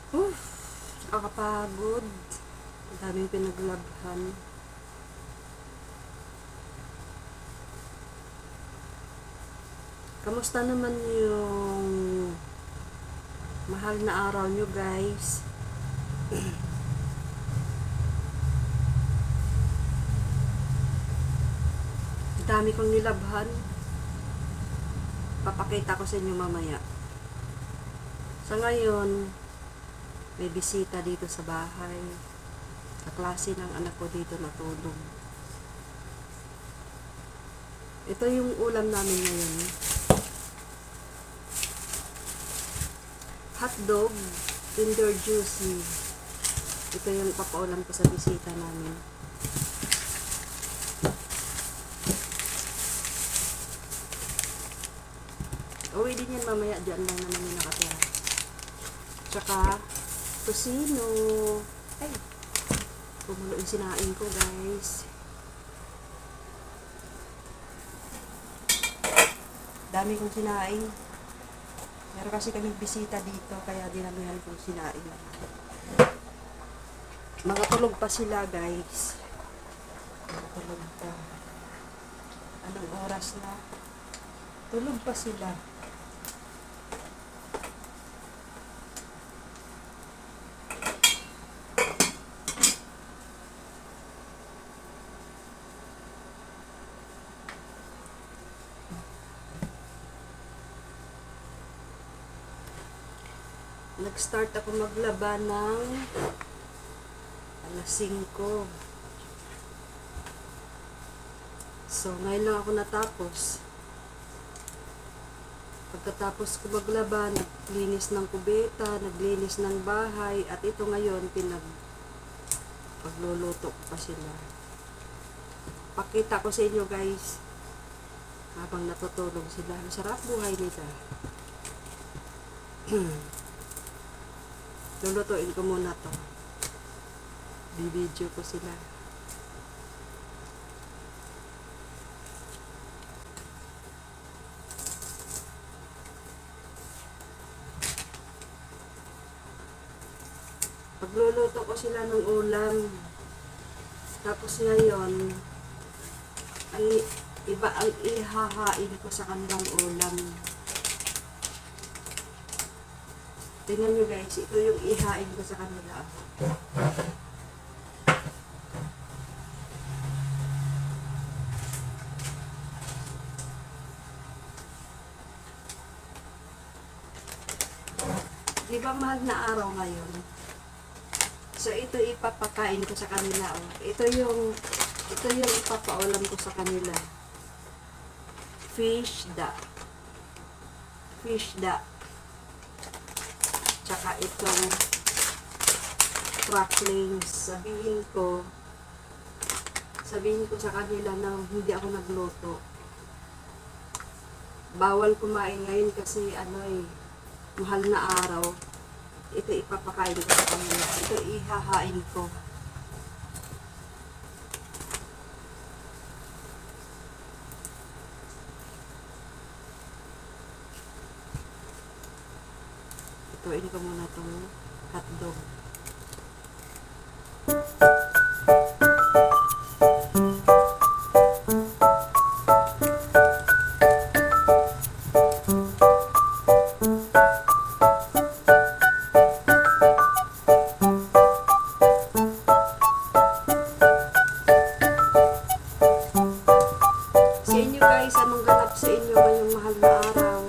Uff, nakakapagod. Ang daming pinaglabhan. Kamusta naman yung mahal na araw nyo, guys? Ang dami kong nilabhan. Papakita ko sa inyo mamaya. Sa ngayon, may bisita dito sa bahay. Kaklase ng anak ko dito natulog. Ito yung ulam namin ngayon. Hotdog, Kinder Juicy. Ito yung papaulam ko sa bisita namin. Uwi din yan mamaya, dyan lang naman yung nakatira. Tsaka, tusino. Ay, pumulo yung sinain ko, guys. Dami kong sinain. Meron kasi kaming bisita dito, kaya dinamihan kong sinain. Mga tulog pa sila, guys. Mga tulog pa. Anong oras na? Tulog pa sila. Nag-start ako maglaba ng alas 5. So, ngayon lang ako natapos. Pagkatapos ko maglaba, naglinis ng kubeta, naglinis ng bahay, at ito ngayon, pagluluto ko pa sila. Pakita ko sa inyo, guys, habang natutulog sila. Masarap buhay nila. Lulutuin ko muna to. Bibidyo ko sila. Pagluluto ko sila ng ulam. Tapos ngayon, ang iba ang ihahain ko sa kanilang ulam. Tingnan nyo, guys, ito yung ihain ko sa kanila. Di ba mahal na araw ngayon? So, ito ipapakain ko sa kanila. Oh. Ito yung ipapaulam ko sa kanila. Fish duck. Tsaka itong cracklings. Sabihin ko sa kanila na hindi ako nagluto. Bawal kumain ngayon kasi mahal na araw. Ito ipapakain ko sa kanila. Ito ihahain ko. Ituin ko muna itong hotdog. Sa inyo, guys, anong ganap sa inyo ngayong mahal na araw?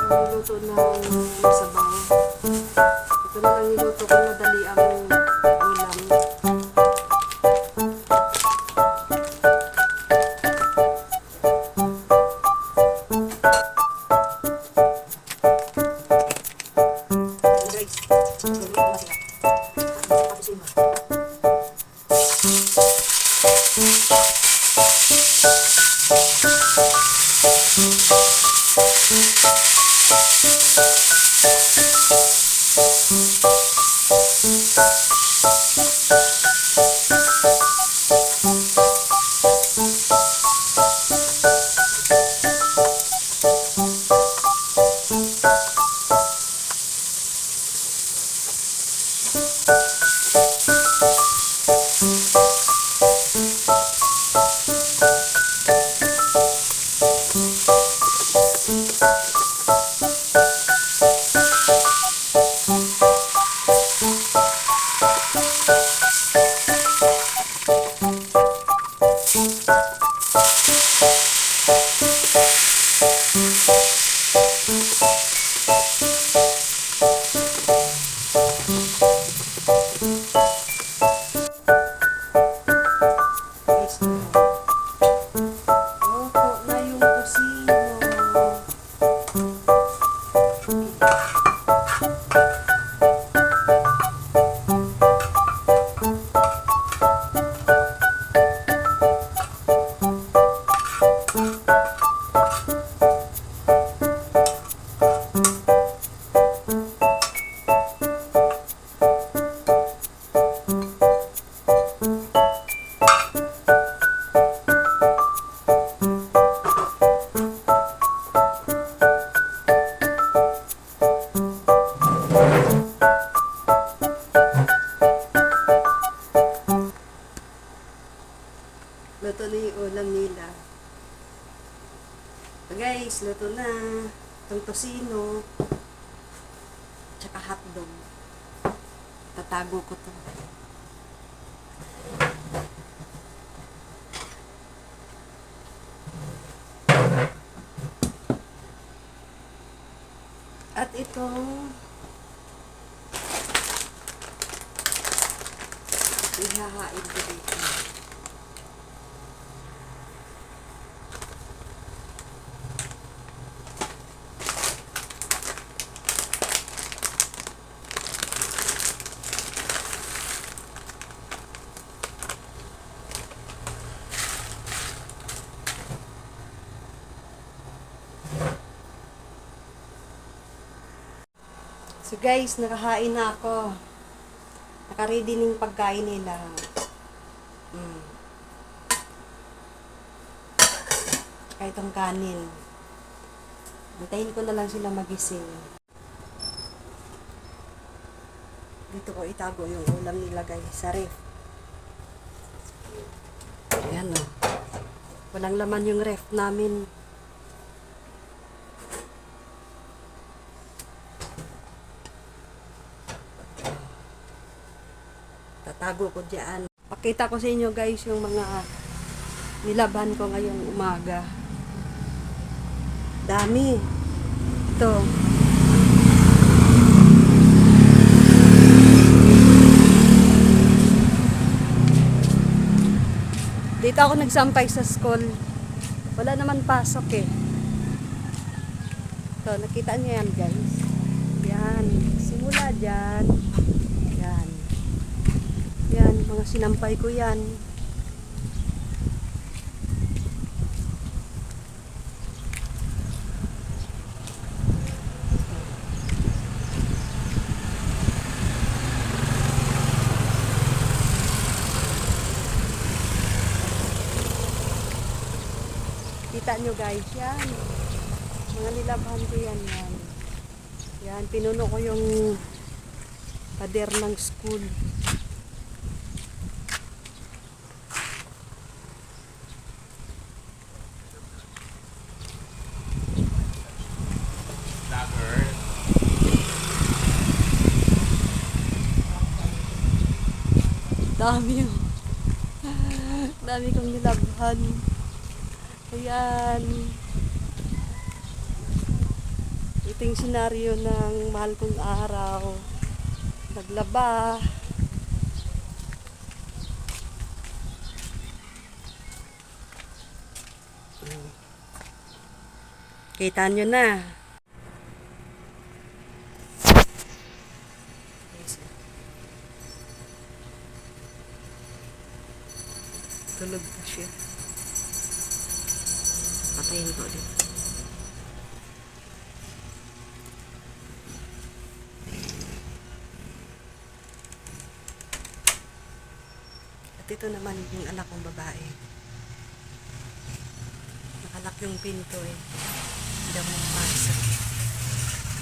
luto ng sabaw. Ito na lang niluto ko na dali ang ulam. Guys, luto na sila. Kapusino. Luto na yung ulam nila. So guys, luto na. Itong tosino. Tsaka hotdog. Tatago ko to. At ito, ihahain ko dito. So guys, nakahain na ako. Nakaready ng pagkain nila. Tsaka itong kanin. Antayin ko na lang sila magising. Dito ko itago yung ulam nila guys, sa ref. Ayan o. Walang laman yung ref namin. Tatago ko dyan. Pakita ko sa inyo guys yung mga nilaban ko ngayong umaga. Dami. Ito. Dito ako nagsampay sa school. Wala naman pasok eh. Ito, nakita niyo yan guys. Yan. Simula dyan. Yan. Yan, mga sinampay ko yan. Kita nyo guys, yan. Mga nilabhan ko yan, yan. Yan, pinuno ko yung pader ng school. Dami yun. Dami kong nilabhan. Ayan. Ito yung senaryo ng mahal kong araw. Naglaba. Kita nyo na. Tulog na siya. Patayin ko ulit. At ito naman yung anak kong babae. Nakalak yung pinto eh. Hindi ako makapasok.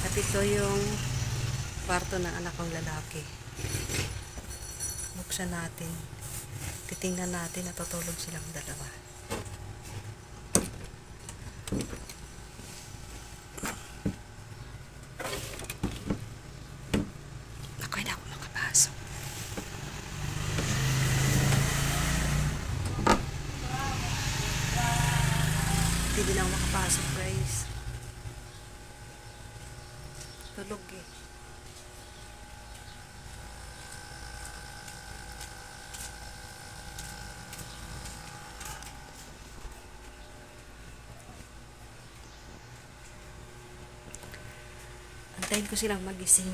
At ito yung kwarto ng anak kong lalaki. Buksan natin. Titingnan natin na tutulog silang dalawa. Naku, hindi ako makapasok. Hindi din ako makapasok, guys. Tulog eh. Antayin ko silang magising.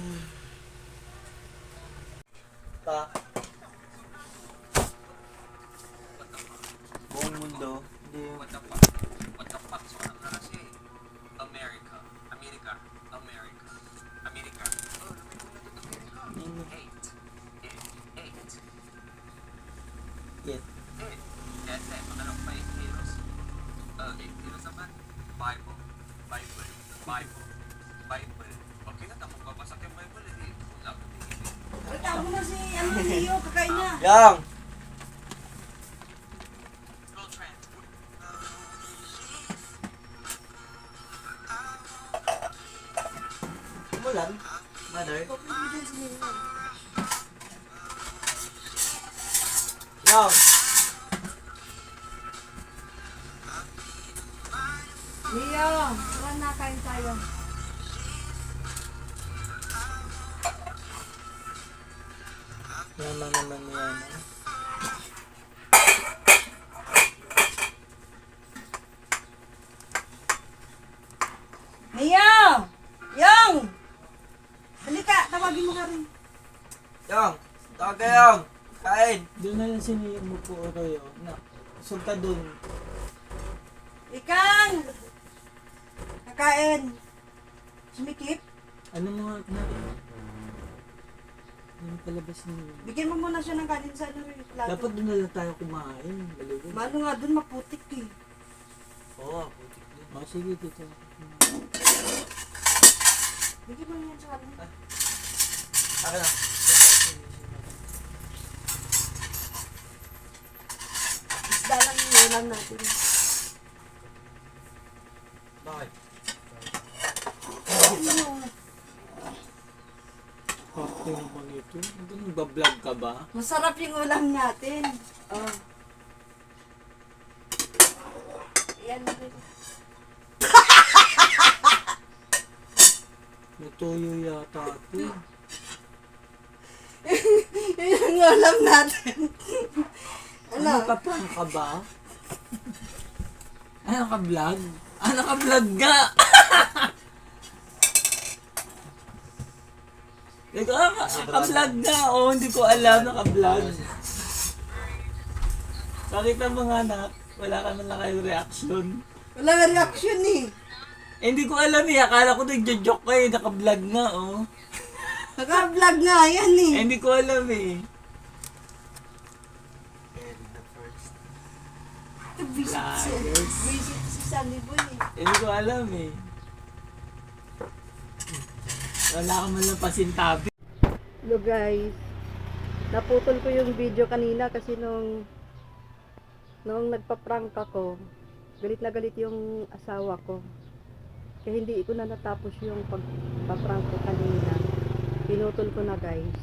Pa. Buong mundo. Hindi. What the fuck? So, ano na kasi? America. America. Oh, lumit mo na dito, America. Eight. Yet. Ano pa yung heroes? Eight heroes naman. Bible. Okay na, tapos babasa yung Bible. Wala ko din. Tama na si Leo, kakain na. Yang! Umulan? Mother? Yang! Leo, tara na, kain tayo. Yaman naman mo yan. Leo! Yung! Halika, tawagin mo ka rin. Yang! Tawag ka Yang! Kain! Doon na lang siniyar mo po Royo. Na, sulta doon. Ikang! Kakain. Sumikip. Ano mga na? Yung palabas niyo. Bigyan mo muna siya ng kanin sa plato. Dapat doon na lang tayo kumain. Baliwin. Mano nga dun, maputik eh. Oo, putik din. Oh, sige, dito. Bigyan mo yan sa kanin. Akin na. Isda lang yung ulam natin. Bakit? Pakto naman ito. Hindi nagbablog ka ba? Masarap yung ulam natin. Oh. Yan rin. May toyo yata ito. Yung ulam natin. Ano? Nakaprank ka ba? Ano ka vlog? Ano ka vlog ga? Naka-vlog na. Oo, hindi ko alam naka-vlog. Pakita mo nga anak. Wala ka man lang kayong reaction. Wala nga reaction eh. Hindi ko alam eh. Akala ko nagjo-joke kayo. Naka-vlog nga oh. Naka-vlog nga yan eh. Hindi ko alam eh. Visit si Sunny Boy eh. Hindi ko alam eh. Wala ka man lang pasintabi. Hello guys. Naputol ko yung video kanina kasi nung nagpa-prank ako, galit na galit yung asawa ko. Kaya hindi ko na natapos yung pagpa-prank ko kanina. Pinutol ko na guys.